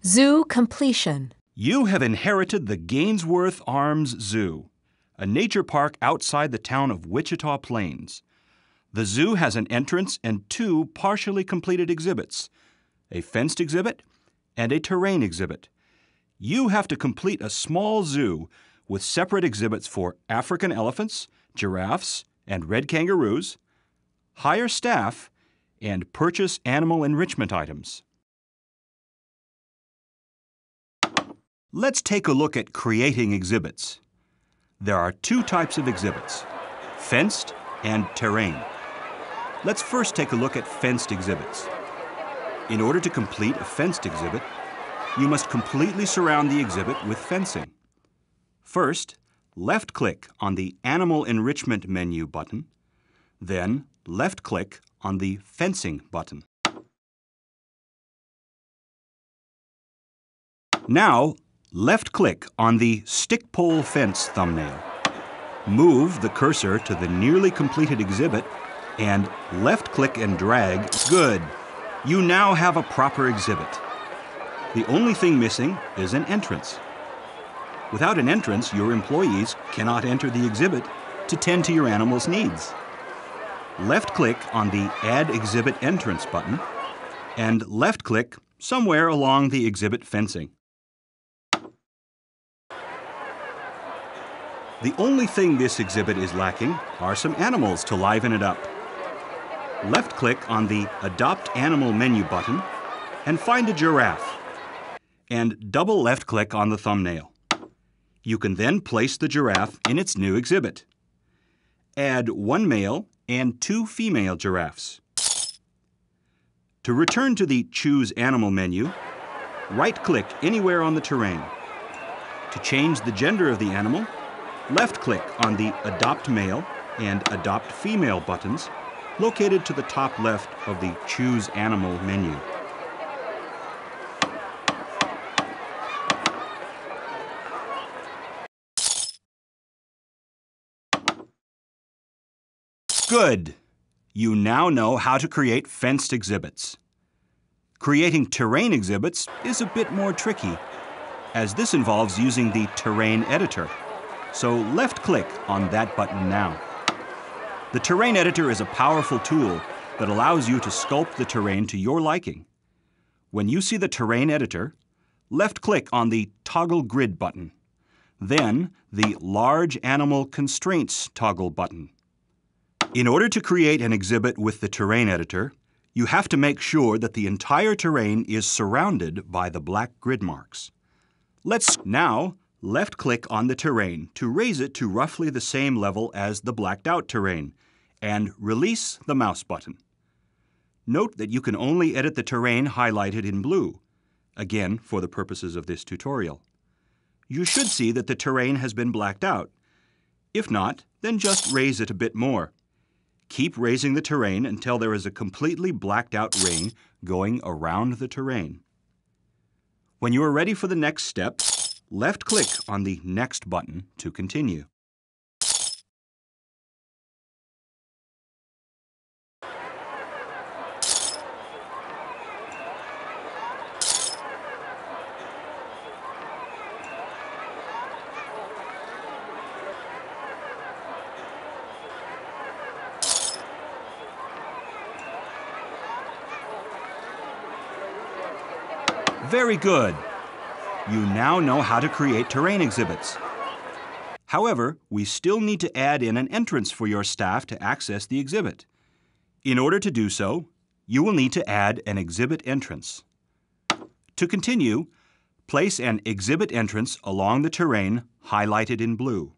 Zoo completion. You have inherited the Gainsworth Arms Zoo, a nature park outside the town of Wichita Plains. The zoo has an entrance and two partially completed exhibits, a fenced exhibit and a terrain exhibit. You have to complete a small zoo with separate exhibits for African elephants, giraffes, and red kangaroos, hire staff, and purchase animal enrichment items. Let's take a look at creating exhibits. There are two types of exhibits, fenced and terrain. Let's first take a look at fenced exhibits. In order to complete a fenced exhibit, you must completely surround the exhibit with fencing. First, left-click on the Animal Enrichment menu button, then left-click on the Fencing button. Now, left-click on the Stick Pole Fence thumbnail. Move the cursor to the nearly completed exhibit and left-click and drag. Good! You now have a proper exhibit. The only thing missing is an entrance. Without an entrance, your employees cannot enter the exhibit to tend to your animal's needs. Left-click on the Add Exhibit Entrance button and left-click somewhere along the exhibit fencing. The only thing this exhibit is lacking are some animals to liven it up. Left-click on the Adopt Animal menu button and find a giraffe. And double left-click on the thumbnail. You can then place the giraffe in its new exhibit. Add one male and two female giraffes. To return to the Choose Animal menu, right-click anywhere on the terrain. To change the gender of the animal, left-click on the Adopt Male and Adopt Female buttons located to the top left of the Choose Animal menu. Good! You now know how to create fenced exhibits. Creating terrain exhibits is a bit more tricky, as this involves using the Terrain Editor. So left-click on that button now. The Terrain Editor is a powerful tool that allows you to sculpt the terrain to your liking. When you see the Terrain Editor, left-click on the Toggle Grid button, then the Large Animal Constraints toggle button. In order to create an exhibit with the Terrain Editor, you have to make sure that the entire terrain is surrounded by the black grid marks. Let's now left-click on the terrain to raise it to roughly the same level as the blacked-out terrain, and release the mouse button. Note that you can only edit the terrain highlighted in blue, again for the purposes of this tutorial. You should see that the terrain has been blacked out. If not, then just raise it a bit more. Keep raising the terrain until there is a completely blacked-out ring going around the terrain. When you are ready for the next step, left-click on the Next button to continue. Very good! You now know how to create terrain exhibits. However, we still need to add in an entrance for your staff to access the exhibit. In order to do so, you will need to add an exhibit entrance. To continue, place an exhibit entrance along the terrain highlighted in blue.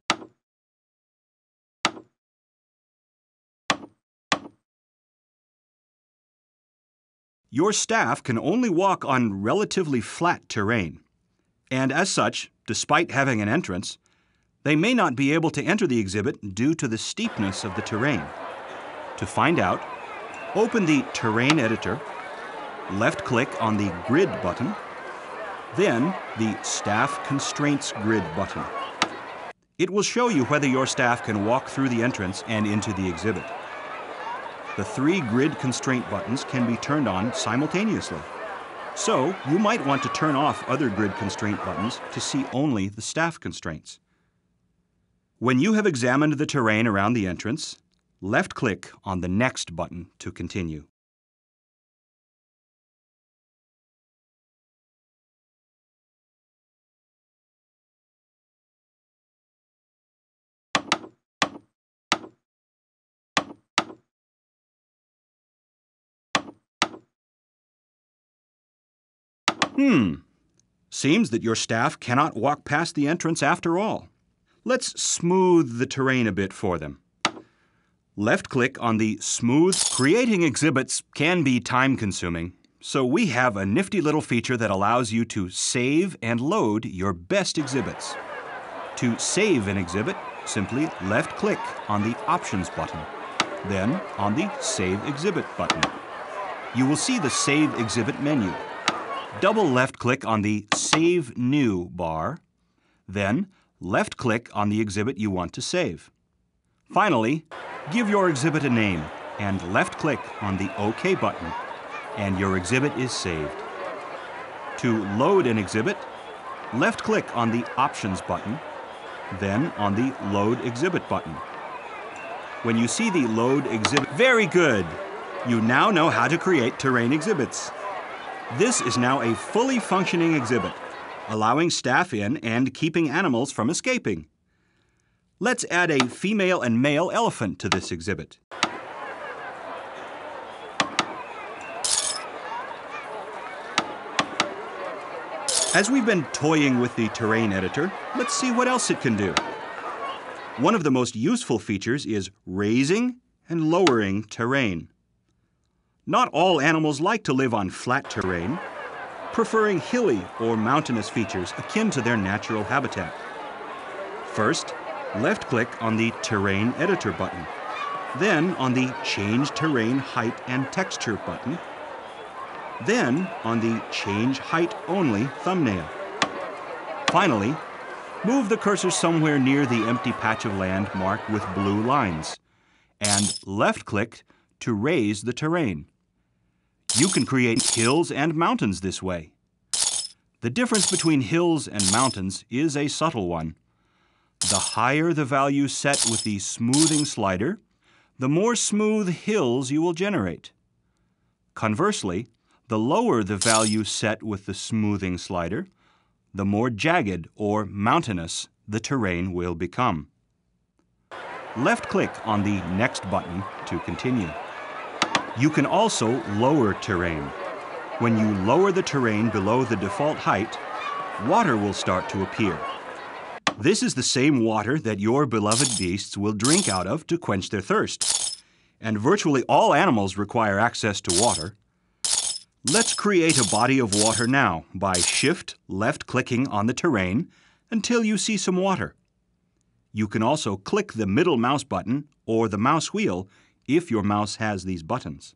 Your staff can only walk on relatively flat terrain. And as such, despite having an entrance, they may not be able to enter the exhibit due to the steepness of the terrain. To find out, open the Terrain Editor, left-click on the Grid button, then the Staff Constraints Grid button. It will show you whether your staff can walk through the entrance and into the exhibit. The three grid constraint buttons can be turned on simultaneously. So you might want to turn off other grid constraint buttons to see only the staff constraints. When you have examined the terrain around the entrance, left-click on the Next button to continue. Seems that your staff cannot walk past the entrance after all. Let's smooth the terrain a bit for them. Left-click on the Smooth. Creating exhibits can be time-consuming, so we have a nifty little feature that allows you to save and load your best exhibits. To save an exhibit, simply left-click on the Options button, then on the Save Exhibit button. You will see the Save Exhibit menu. Double left-click on the Save New bar, then left-click on the exhibit you want to save. Finally, give your exhibit a name and left-click on the OK button, and your exhibit is saved. To load an exhibit, left-click on the Options button, then on the Load Exhibit button. When you see the Load Exhibit, very good! You now know how to create terrain exhibits. This is now a fully functioning exhibit, allowing staff in and keeping animals from escaping. Let's add a female and male elephant to this exhibit. As we've been toying with the terrain editor, let's see what else it can do. One of the most useful features is raising and lowering terrain. Not all animals like to live on flat terrain, preferring hilly or mountainous features akin to their natural habitat. First, left-click on the Terrain Editor button, then on the Change Terrain Height and Texture button, then on the Change Height Only thumbnail. Finally, move the cursor somewhere near the empty patch of land marked with blue lines, and left-click to raise the terrain. You can create hills and mountains this way. The difference between hills and mountains is a subtle one. The higher the value set with the smoothing slider, the more smooth hills you will generate. Conversely, the lower the value set with the smoothing slider, the more jagged or mountainous the terrain will become. Left-click on the Next button to continue. You can also lower terrain. When you lower the terrain below the default height, water will start to appear. This is the same water that your beloved beasts will drink out of to quench their thirst. And virtually all animals require access to water. Let's create a body of water now by Shift left-clicking on the terrain until you see some water. You can also click the middle mouse button or the mouse wheel if your mouse has these buttons.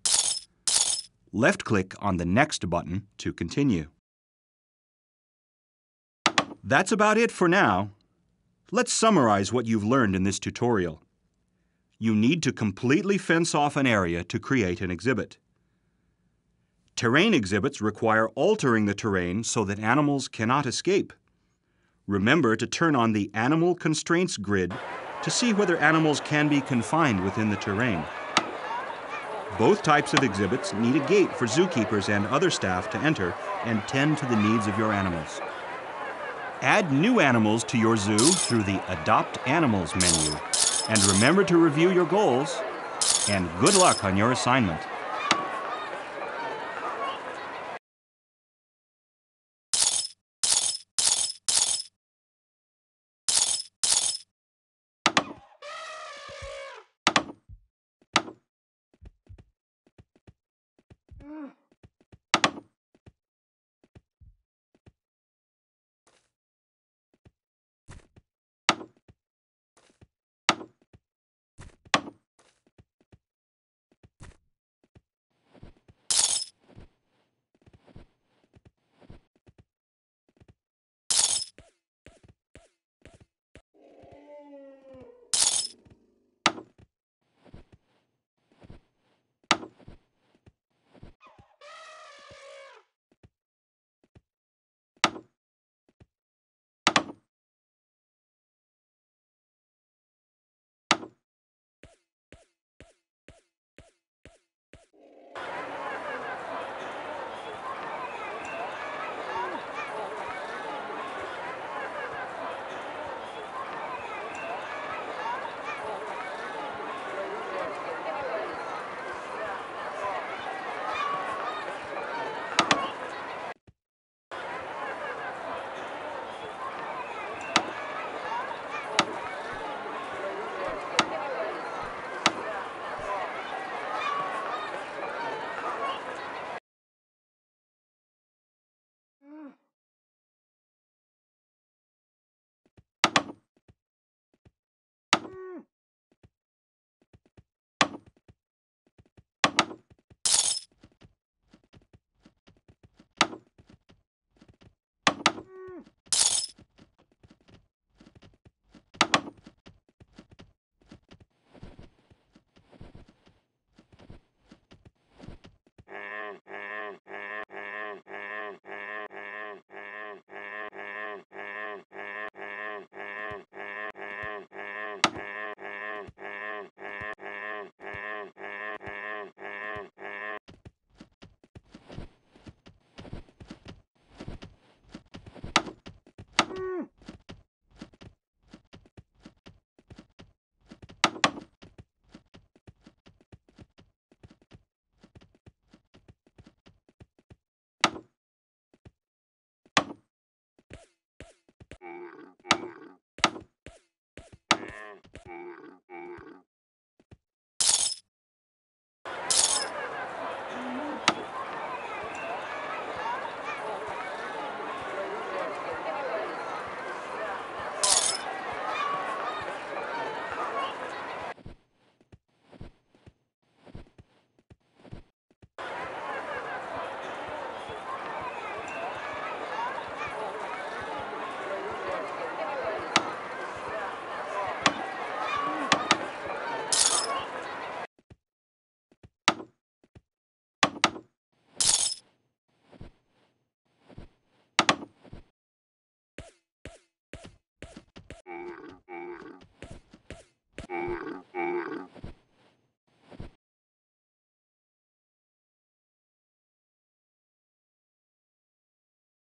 Left-click on the Next button to continue. That's about it for now. Let's summarize what you've learned in this tutorial. You need to completely fence off an area to create an exhibit. Terrain exhibits require altering the terrain so that animals cannot escape. Remember to turn on the Animal Constraints grid to see whether animals can be confined within the terrain. Both types of exhibits need a gate for zookeepers and other staff to enter and tend to the needs of your animals. Add new animals to your zoo through the Adopt Animals menu. And remember to review your goals. And good luck on your assignment.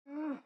Woo!